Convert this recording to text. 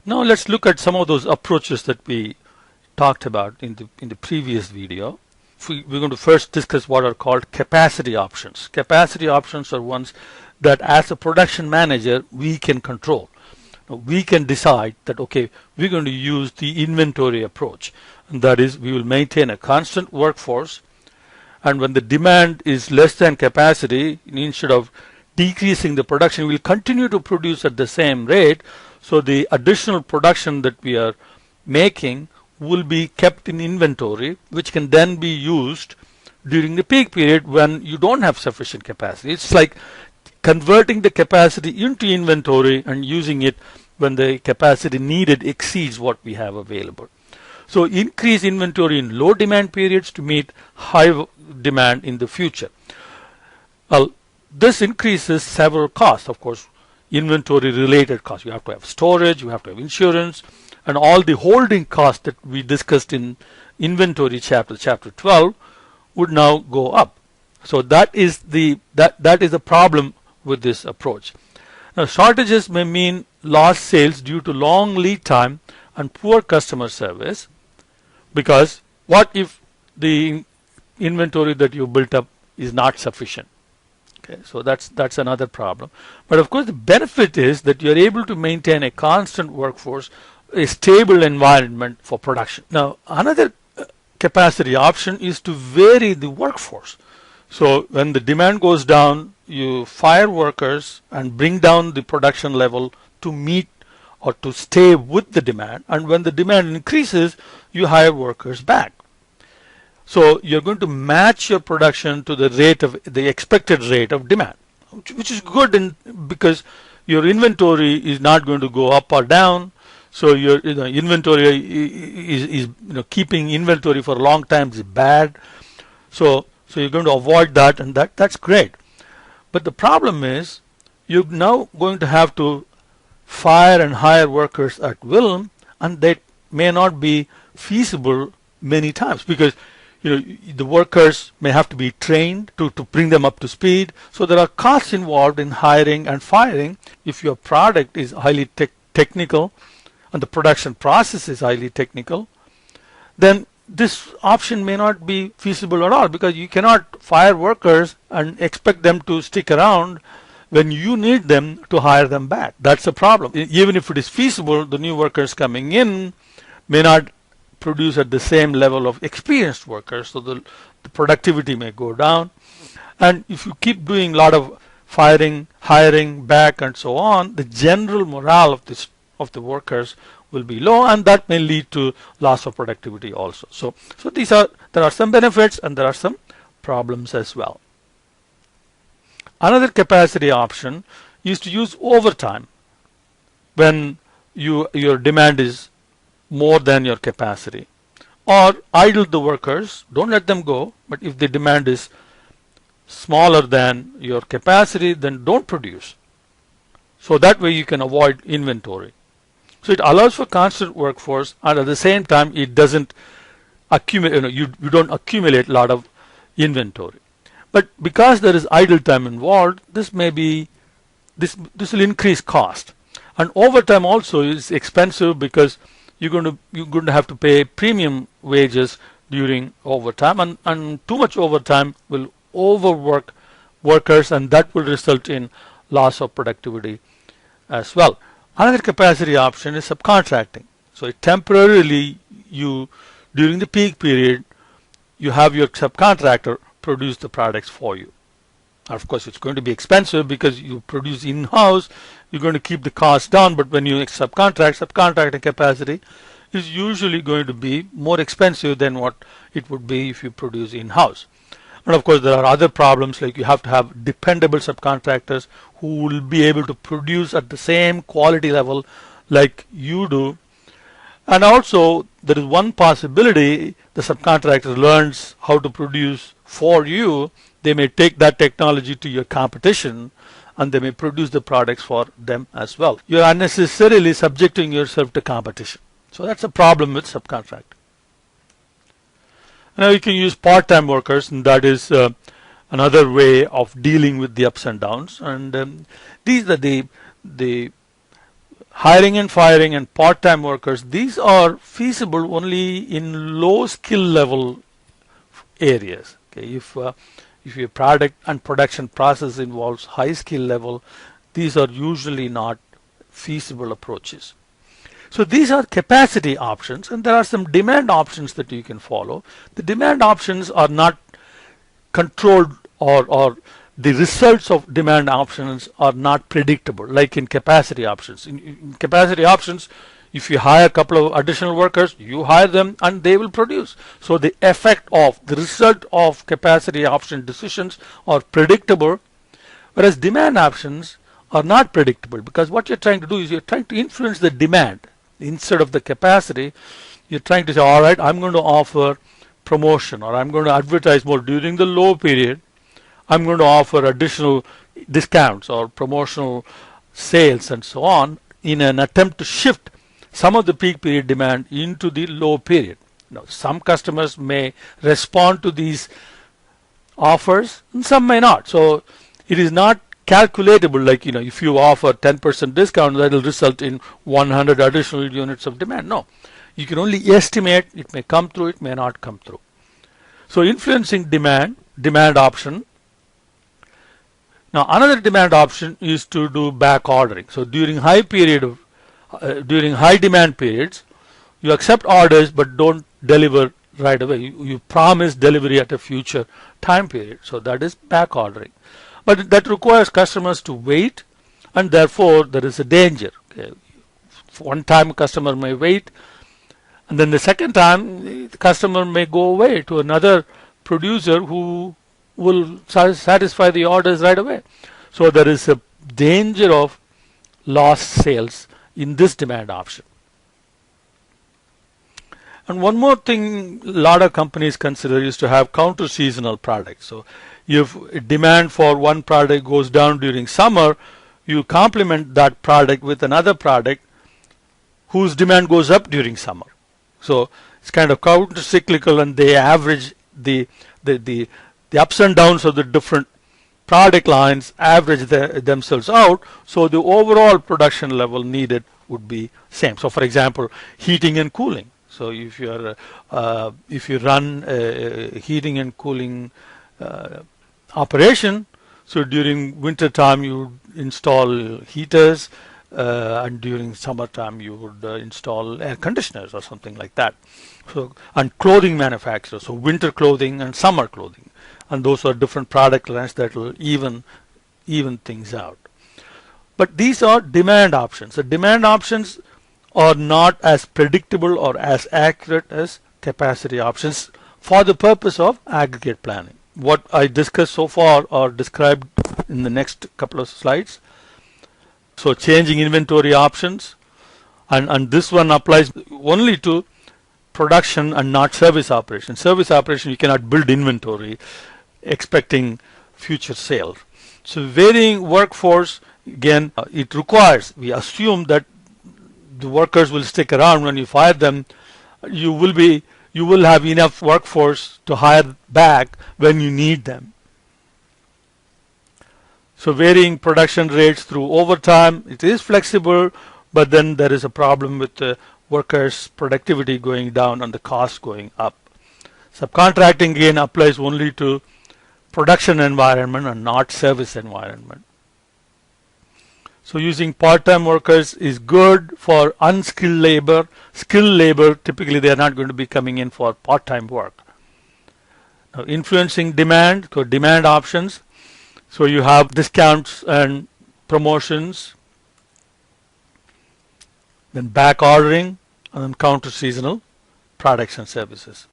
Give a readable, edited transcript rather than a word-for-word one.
Now let's look at some of those approaches that we talked about in the previous video. We're going to first discuss what are called capacity options. Capacity options are ones that as a production manager we can control. Now, we can decide that okay, we're going to use the inventory approach, and that is we will maintain a constant workforce, and when the demand is less than capacity, instead of decreasing the production, we'll continue to produce at the same rate. So the additional production that we are making will be kept in inventory, which can then be used during the peak period when you don't have sufficient capacity. It's like converting the capacity into inventory and using it when the capacity needed exceeds what we have available. So increase inventory in low demand periods to meet high demand in the future. Well, this increases several costs, of course, inventory related costs. You have to have storage, you have to have insurance, and all the holding costs that we discussed in inventory chapter 12 would now go up. So that is the problem with this approach. Now shortages may mean lost sales due to long lead time and poor customer service, because what if the inventory that you built up is not sufficient? Okay, so that's another problem. But of course the benefit is that you're able to maintain a constant workforce, a stable environment for production. Now another capacity option is to vary the workforce. So when the demand goes down, you fire workers and bring down the production level to meet or to stay with the demand, and when the demand increases, you hire workers back. So you're going to match your production to the expected rate of demand, which is good because your inventory is not going to go up or down. So your inventory is keeping inventory for a long time is bad. So you're going to avoid that, and that's great. But the problem is you're now going to have to fire and hire workers at will, and that may not be feasible many times because the workers may have to be trained to bring them up to speed. So there are costs involved in hiring and firing. If your product is highly technical and the production process is highly technical, then this option may not be feasible at all, because you cannot fire workers and expect them to stick around when you need them to hire them back. That's the problem. Even if it is feasible, the new workers coming in may not produce at the same level of experienced workers, so the productivity may go down. And if you keep doing a lot of firing, hiring back, and so on, the general morale of the workers will be low, and that may lead to loss of productivity also. So there are some benefits and there are some problems as well. Another capacity option is to use overtime when your demand is more than your capacity, or idle the workers, don't let them go, but if the demand is smaller than your capacity, then don't produce. So that way you can avoid inventory. So it allows for constant workforce, and at the same time it doesn't accumulate, you don't accumulate a lot of inventory. But because there is idle time involved, this will increase cost. And overtime also is expensive because you're going to have to pay premium wages during overtime, and too much overtime will overwork workers, and that will result in loss of productivity as well. Another capacity option is subcontracting. So temporarily during the peak period, you have your subcontractor produce the products for you. Of course, it's going to be expensive because you produce in-house, you're going to keep the cost down, but when you subcontracting capacity is usually going to be more expensive than what it would be if you produce in-house. And of course, there are other problems, like you have to have dependable subcontractors who will be able to produce at the same quality level like you do. And also, there is one possibility: the subcontractor learns how to produce for you. They may take that technology to your competition, and they may produce the products for them as well. You're unnecessarily subjecting yourself to competition. So that's a problem with subcontracting. Now you can use part-time workers, and that is another way of dealing with the ups and downs. And these are the hiring and firing and part-time workers, these are feasible only in low skill level areas. Okay, if your product and production process involves high skill level, these are usually not feasible approaches. So these are capacity options, and there are some demand options that you can follow. The demand options are not controlled, or the results of demand options are not predictable, like in capacity options. In capacity options, if you hire a couple of additional workers, you hire them and they will produce. So the effect of the result of capacity option decisions are predictable, whereas demand options are not predictable, because what you're trying to do is you're trying to influence the demand instead of the capacity. You're trying to say, all right, I'm going to offer promotion, or I'm going to advertise more during the low period. I'm going to offer additional discounts or promotional sales and so on, in an attempt to shift some of the peak period demand into the low period. Now, some customers may respond to these offers and some may not. So it is not calculatable, like, if you offer 10% discount, that will result in 100 additional units of demand. No, you can only estimate. It may come through, it may not come through. So influencing demand option. Now another demand option is to do back ordering. So during high demand periods, you accept orders but don't deliver right away. You promise delivery at a future time period. So that is back ordering. But that requires customers to wait, and therefore there is a danger. Okay. One time a customer may wait, and then the second time the customer may go away to another producer who will satisfy the orders right away. So there is a danger of lost sales in this demand option. And one more thing a lot of companies consider is to have counter seasonal products. So if demand for one product goes down during summer, you complement that product with another product whose demand goes up during summer. So it's kind of counter cyclical, and they average the ups and downs of the different product lines, average themselves out, so the overall production level needed would be same. So for example, heating and cooling. So if you run a heating and cooling operation, so during winter time you install heaters, and during summertime you would install air conditioners or something like that. So, and clothing manufacturers, so winter clothing and summer clothing, and those are different product lines that will even things out. But these are demand options. The demand options are not as predictable or as accurate as capacity options for the purpose of aggregate planning. What I discussed so far are described in the next couple of slides. So changing inventory options, and this one applies only to production and not service operation. Service operation, you cannot build inventory expecting future sales. So varying workforce, again, it requires, we assume that the workers will stick around. When you fire them, you will have enough workforce to hire back when you need them. So varying production rates through overtime, it is flexible, but then there is a problem with the workers' productivity going down and the cost going up. Subcontracting again applies only to production environment and not service environment. So using part-time workers is good for unskilled labor. Skilled labor, typically they are not going to be coming in for part-time work. Now influencing demand, so demand options. So you have discounts and promotions, then back ordering, and then counter seasonal products and services.